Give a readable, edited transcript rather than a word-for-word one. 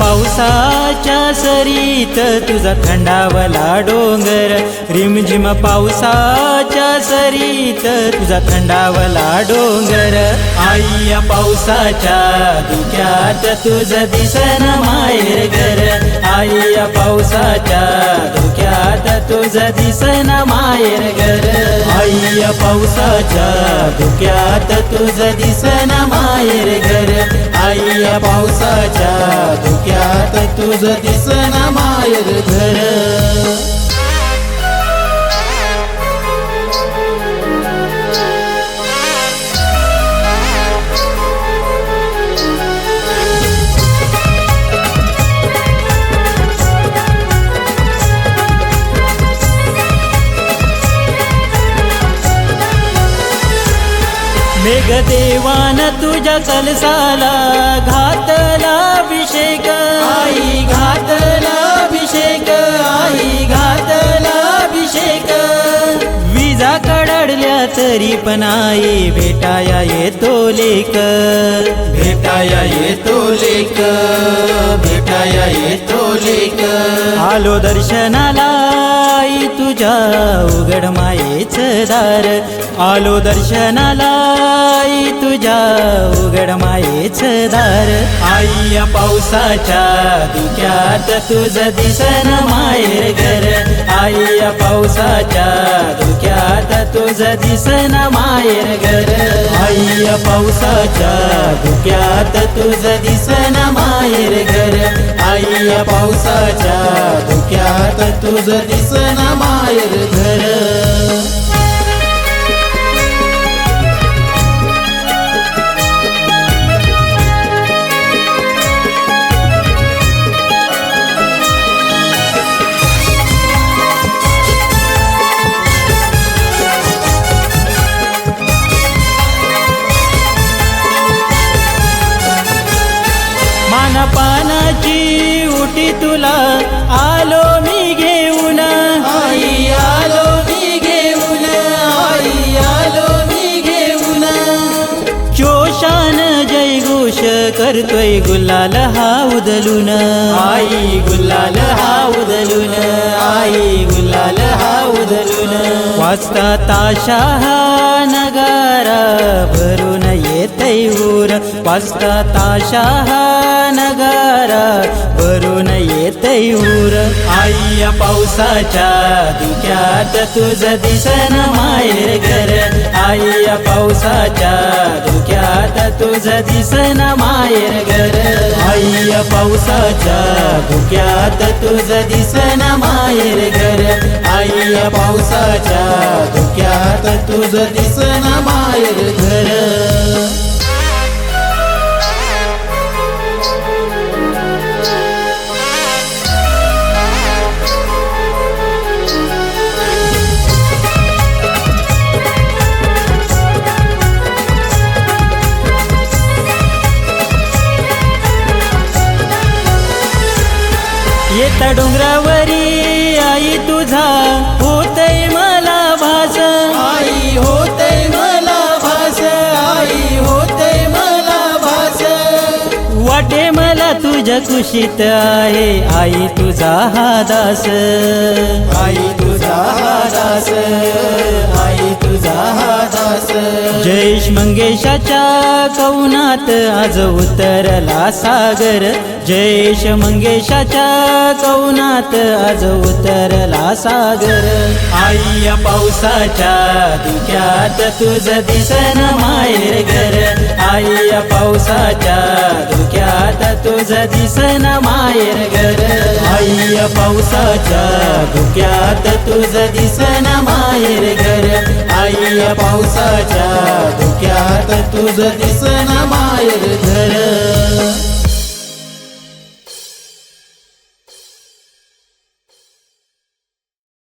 पावसाच्या सरीत तुझा थंडावला डोंगर, रिमझिम पावसाच्या सरीत तुझा थंडावला डोंगर. आई या पावसाच्या धुक्यात तुझं दिसन माहेर घर, आई या पावसाच्या धुक्यात तुझं दिसन माहेर घर, आई या पावसाच्या धुक्यात तुझं दिसन माहेर घर, आई या पावसाच्या धुक्यात तुझं दिसन माहेर घर. मेघदेवान तुझ्या कलसाला घातला अभिषेक, आई घातला अभिषेक, आई घातला अभिषेक. विजा कडाडल्या तरी पण आई भेटाया येतो लेक, भेटाया येतो लेक, भेटाया येतो लेक. आलो दर्शनाला आई तुझ्या उघड मायेच दार, आलो दर्शनाला आई तुझ्या उघड मायेच दार. आई या पावसाच्या धुक्यात तुझं दिसन माहेर घर, आई या पावसाच्या धुक्यात तुझं दिसन माहेर घर, आई या पावसाच्या धुक्यात तुझं दिसन माहेर घर, आई या पावसाच्या धुक्यात तुझं दिसन माहेर घर. पानाची उटी तुला आलो मी घेऊन, आई आलो मी घेऊन, आई आलो मी घेऊन. जोशान जयघोष करतोय गुलाल हा उधलून, आई गुलाल हा उधलून, आई गुलाल हा उधलून. वाजता ताशा हा नगारा भरून येतय ऊर, वाजता ताशा हा नगारा भरून येतय ऊर. आई या पावसाच्या धुक्यात तुझं दिसन माहेर घर, आई या पावसाच्या धुक्यात तुझं दिसन माहेर घर, आई या पावसाच्या धुक्यात तुझं दिसन माहेर घर, आई या पावसाच्या धुक्यात तुझं दिसन माहेर घर. येता डोंगरावरी आई तुझा होतय मला भास, आई होतय मला भास, आई होतय मला भास. वाटे मला तुझ्या कुशीत आहे आई तुझा हा दास, आई तुझा हा दास, आई तुझा हा दास. जयेश मंगेशाच्या कवनात आज उतरला सागर, जयेश मंगेशाच्या कवनात आज उतरला सागर. आई या पावसाच्या धुक्यात तुझं दिसन माहेर घर, आई या पावसाच्या धुक्यात तुझं दिसन माहेर घर, आई या पावसाच्या धुक्यात तुझं दिसन माहेर घर, आई या पावसाच्या धुक्यात तुझं दिसन माहेर घर.